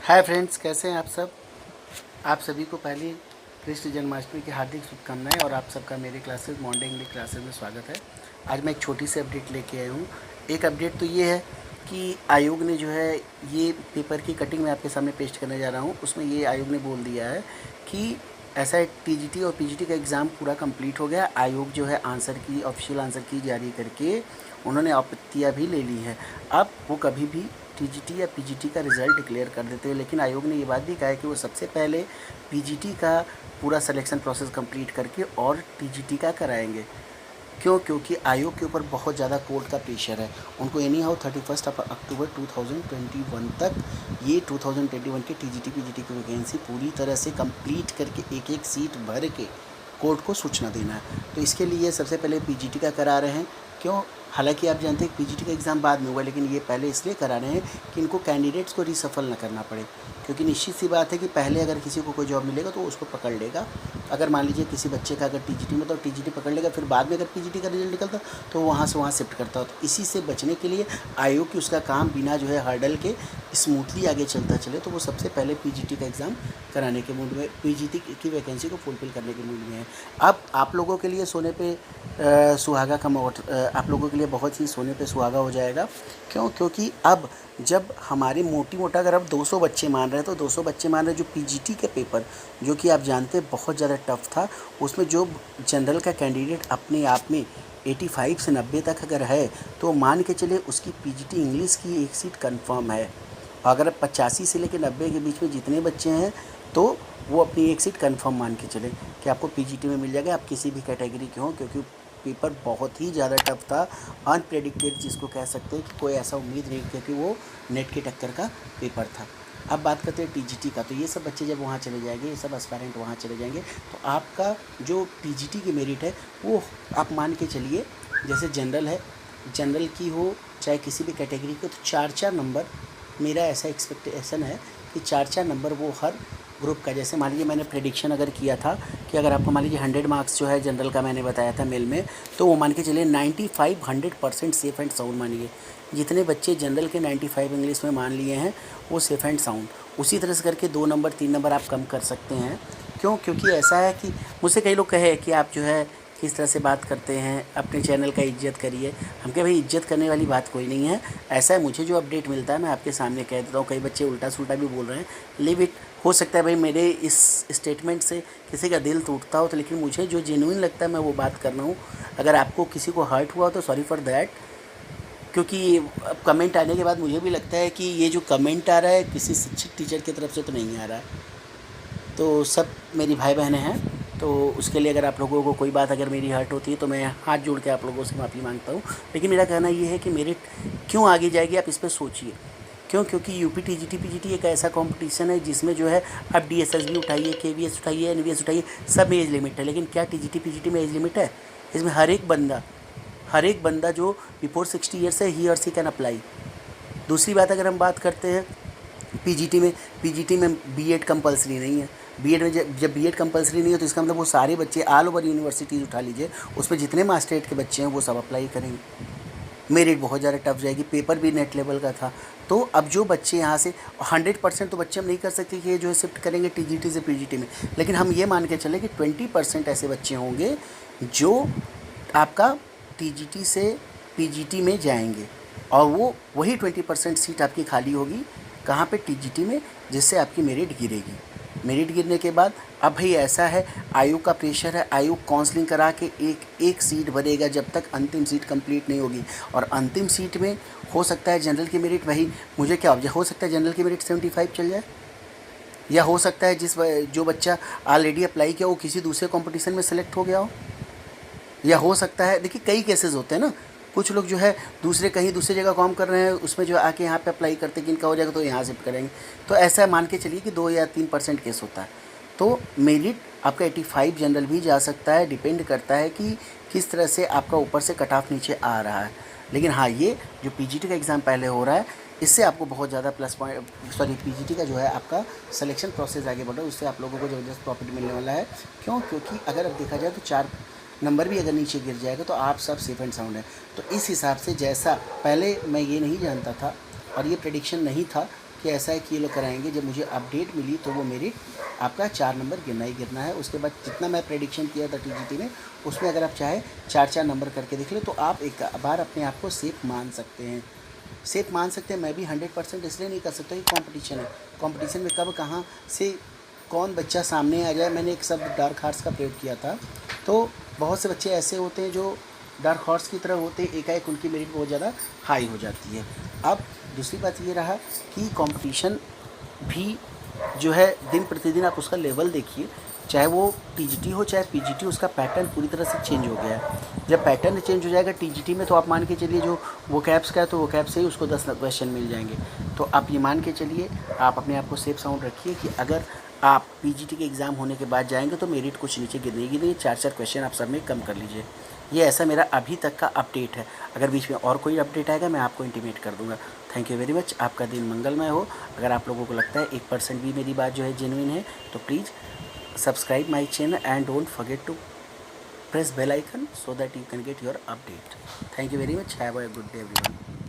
Hi friends, कैसे हैं आप सब। आप सभी को पहले कृष्ण जन्माष्टमी की हार्दिक शुभकामनाएं और आप सबका मेरे क्लासेस मॉर्निंग इंग्लिश क्लासेस में स्वागत है। आज मैं एक छोटी सी अपडेट लेके आया हूँ। एक अपडेट तो ये है कि आयोग ने जो है ये पेपर की कटिंग मैं आपके सामने पेस्ट करने जा रहा हूँ। उसमें ये आयोग ने बोल दिया है कि ऐसा है टीजीटी और पीजीटी का एग्ज़ाम पूरा कंप्लीट हो गया। आयोग जो है आंसर की ऑफिशियल आंसर की जारी करके उन्होंने आपत्तियाँ भी ले ली है। अब वो कभी भी टीजीटी या पीजीटी का रिज़ल्ट डिक्लेयर कर देते हैं, लेकिन आयोग ने ये बात भी कहा है कि वो सबसे पहले पीजीटी का पूरा सिलेक्शन प्रोसेस कंप्लीट करके और टीजीटी का कराएंगे। क्यों? क्योंकि आयोग के ऊपर बहुत ज़्यादा कोर्ट का प्रेशर है। उनको एनी हाउ 31 अक्टूबर 2021 तक ये 2021 के टीजीटी पीजीटी की वैकेंसी पूरी तरह से कंप्लीट करके एक एक सीट भर के कोर्ट को सूचना देना है। तो इसके लिए सबसे पहले पीजीटी का करा रहे हैं। क्यों? हालांकि आप जानते हैं पीजीटी का एग्ज़ाम बाद में हुआ, लेकिन ये पहले इसलिए करा रहे हैं कि इनको कैंडिडेट्स को रीसफल ना करना पड़े। क्योंकि निश्चित सी बात है कि पहले अगर किसी को कोई जॉब मिलेगा तो उसको पकड़ लेगा। अगर मान लीजिए किसी बच्चे का अगर टीजीटी में तो टीजीटी पकड़ लेगा, फिर बाद में अगर पीजीटी का रिजल्ट निकलता तो वहाँ से वहाँ शिफ्ट करता हो। तो इसी से बचने के लिए आयोग की उसका काम बिना जो है हर्डल के स्मूथली आगे चलता चले, तो वो सबसे पहले पीजीटी का एग्ज़ाम कराने के मूड में, पीजीटी की वैकेंसी को फुलफिल करने के मूड में है। अब आप लोगों के लिए सोने पे सुहागा का आप लोगों के लिए बहुत ही सोने पे सुहागा हो जाएगा। क्यों? क्योंकि अब जब हमारे मोटी मोटा अगर अब 200 बच्चे मान रहे हैं तो 200 बच्चे मान रहे हैं जो पीजीटी के पेपर, जो कि आप जानते हैं बहुत ज़्यादा टफ था, उसमें जो जनरल का कैंडिडेट अपने आप में 85 से 90 तक अगर है तो मान के चले उसकी पीजीटी इंग्लिश की एक सीट कंफर्म है। अगर 85 से लेकर 90 के बीच में जितने बच्चे हैं तो वो अपनी एक सीट कंफर्म मान के चले कि आपको पीजीटी में मिल जाएगा, आप किसी भी कैटेगरी के हों। क्योंकि पेपर बहुत ही ज़्यादा टफ था, अनप्रेडिक्टेड जिसको कह सकते हैं कि कोई ऐसा उम्मीद नहीं थी कि वो नेट की टक्कर का पेपर था। अब बात करते हैं टीजीटी का, तो ये सब बच्चे जब वहाँ चले जाएंगे, ये सब एस्पायरेंट वहाँ चले जाएंगे, तो आपका जो टीजीटी की मेरिट है वो आप मान के चलिए जैसे जनरल है, जनरल की हो चाहे किसी भी कैटेगरी की, तो 4-4 नंबर, मेरा ऐसा एक्सपेक्टेशन है कि 4-4 नंबर वो हर ग्रुप का, जैसे मान लीजिए मैंने प्रेडिक्शन अगर किया था कि अगर आपको मान लीजिए 100 मार्क्स जो है जनरल का मैंने बताया था मेल में, तो वो मान के चलिए 95-100% सेफ़ एंड साउंड मानिए। जितने बच्चे जनरल के 95 इंग्लिश में मान लिए हैं वो सेफ़ एंड साउंड, उसी तरह से करके 2 नंबर 3 नंबर आप कम कर सकते हैं। क्यों? क्योंकि ऐसा है कि मुझसे कई लोग कहे कि आप जो है किस तरह से बात करते हैं, अपने चैनल का इज्जत करिए। हम कहे भाई इज्जत करने वाली बात कोई नहीं है। ऐसा है, मुझे जो अपडेट मिलता है मैं आपके सामने कह देता हूँ। कई बच्चे उल्टा सुल्टा भी बोल रहे हैं, लीव इट। हो सकता है भाई मेरे इस स्टेटमेंट से किसी का दिल टूटता हो, तो लेकिन मुझे जो जेन्युइन लगता है मैं वो बात कर रहा हूँ। अगर आपको किसी को हर्ट हुआ तो सॉरी फॉर दैट। क्योंकि अब कमेंट आने के बाद मुझे भी लगता है कि ये जो कमेंट आ रहा है किसी शिक्षक टीचर की तरफ से तो नहीं आ रहा है। तो सब मेरी भाई बहनें हैं, तो उसके लिए अगर आप लोगों को कोई बात अगर मेरी हर्ट होती है तो मैं हाथ जोड़ के आप लोगों से माफ़ी मांगता हूँ। लेकिन मेरा कहना ये है कि मेरिट क्यों आगे जाएगी आप इस पर सोचिए। क्यों? क्योंकि यूपी टीजीटी पीजीटी एक ऐसा कंपटीशन है जिसमें जो है आप डीएसएसबी उठाइए, केवीएस उठाइए, एनवीएस उठाइए, सब में एज लिमिट है। लेकिन क्या टीजीटी पीजीटी में एज लिमिट है? इसमें हर एक बंदा जो बिफोर 60 ईयर्स है ही और सी कैन अप्लाई। दूसरी बात अगर हम बात करते हैं पीजीटी में बीएड कंपलसरी नहीं है। बीएड में जब बीएड कंपलसरी नहीं है तो इसका मतलब वो सारे बच्चे ऑल ओवर यूनिवर्सिटीज़ उठा लीजिए, उसमें जितने मास्टरेट के बच्चे हैं वो सब अप्लाई करेंगे। मेरिट बहुत ज़्यादा टफ जाएगी, पेपर भी नेट लेवल का था। तो अब जो बच्चे यहाँ से 100% तो बच्चे हम नहीं कर सकते कि ये जो है शिफ्ट करेंगे टीजीटी से पीजीटी में, लेकिन हम ये मान के चले कि 20% ऐसे बच्चे होंगे जो आपका टीजीटी से पीजीटी में जाएंगे, और वो वही 20% सीट आपकी खाली होगी कहाँ पे? टीजीटी में, जिससे आपकी मेरिट गिरेगी। मेरिट गिरने के बाद अब भाई ऐसा है, आयोग का प्रेशर है, आयोग काउंसलिंग करा के एक एक सीट भरेगा जब तक अंतिम सीट कंप्लीट नहीं होगी। और अंतिम सीट में हो सकता है जनरल की मेरिट, वही मुझे क्या हो सकता है जनरल की मेरिट 75 चल जाए, या हो सकता है जो बच्चा ऑलरेडी अप्लाई किया वो किसी दूसरे कॉम्पिटिशन में सेलेक्ट हो गया हो, या हो सकता है, देखिए कई केसेस होते हैं ना, कुछ लोग जो है कहीं दूसरी जगह काम कर रहे हैं, उसमें जो आके यहाँ पे अप्लाई करते कि इनका हो जाएगा तो यहाँ शिफ्ट करेंगे। तो ऐसा मान के चलिए कि 2 या 3% केस होता है। तो मेरिट आपका 85 जनरल भी जा सकता है, डिपेंड करता है कि किस तरह से आपका ऊपर से कट ऑफ नीचे आ रहा है। लेकिन हाँ, ये जो पीजीटी का एग्ज़ाम पहले हो रहा है इससे आपको बहुत ज़्यादा प्लस पॉइंट, पीजीटी का जो है आपका सिलेक्शन प्रोसेस आगे बढ़ रहा है, उससे आप लोगों को ज़बरदस्त प्रॉफिट मिलने वाला है। क्यों? क्योंकि अगर अब देखा जाए तो 4 नंबर भी अगर नीचे गिर जाएगा तो आप सब सेफ एंड साउंड है। तो इस हिसाब से, जैसा पहले मैं ये नहीं जानता था और ये प्रेडिक्शन नहीं था, कि ऐसा है कि ये लोग कराएंगे। जब मुझे अपडेट मिली तो वो मेरी आपका 4 नंबर गिरना ही गिरना है। उसके बाद जितना मैं प्रेडिक्शन किया था टीजीटी में, उसमें अगर आप चाहे 4-4 नंबर करके देख ले तो आप एक बार अपने आप को सेफ मान सकते हैं। सेफ मान सकते हैं। मैं भी 100% इसलिए नहीं कर सकता कि कंपटीशन है। कंपटीशन में कब कहाँ से कौन बच्चा सामने आ जाए। मैंने एक शब्द डार्क हॉर्स का प्रयोग किया था, तो बहुत से बच्चे ऐसे होते हैं जो डार्क हॉर्स की तरह होते हैं, एकाएक उनकी मेरिट बहुत ज़्यादा हाई हो जाती है। अब दूसरी बात ये रहा कि कंपटीशन भी जो है दिन प्रतिदिन आप उसका लेवल देखिए, चाहे वो टीजीटी हो चाहे पीजीटी, उसका पैटर्न पूरी तरह से चेंज हो गया है। जब पैटर्न चेंज हो जाएगा टीजीटी में, तो आप मान के चलिए जो वोकैब्स का है तो वोकैब्स से ही उसको 10 क्वेश्चन मिल जाएंगे। तो आप ये मान के चलिए, आप अपने आप को सेफ साउंड रखिए कि अगर आप पीजीटी के एग्ज़ाम होने के बाद जाएंगे तो मेरिट कुछ नीचे गिरेगी नहीं। 4-4 क्वेश्चन आप सब में कम कर लीजिए। ये ऐसा मेरा अभी तक का अपडेट है। अगर बीच में और कोई अपडेट आएगा मैं आपको इंटीमेट कर दूंगा। Thank you very much. आपका दिन मंगलमय हो। अगर आप लोगों को लगता है 1% भी मेरी बात जो है जेन्युइन है तो please subscribe my channel and don't forget to press bell icon so that you can get your update. Thank you very much. Have a good day everyone.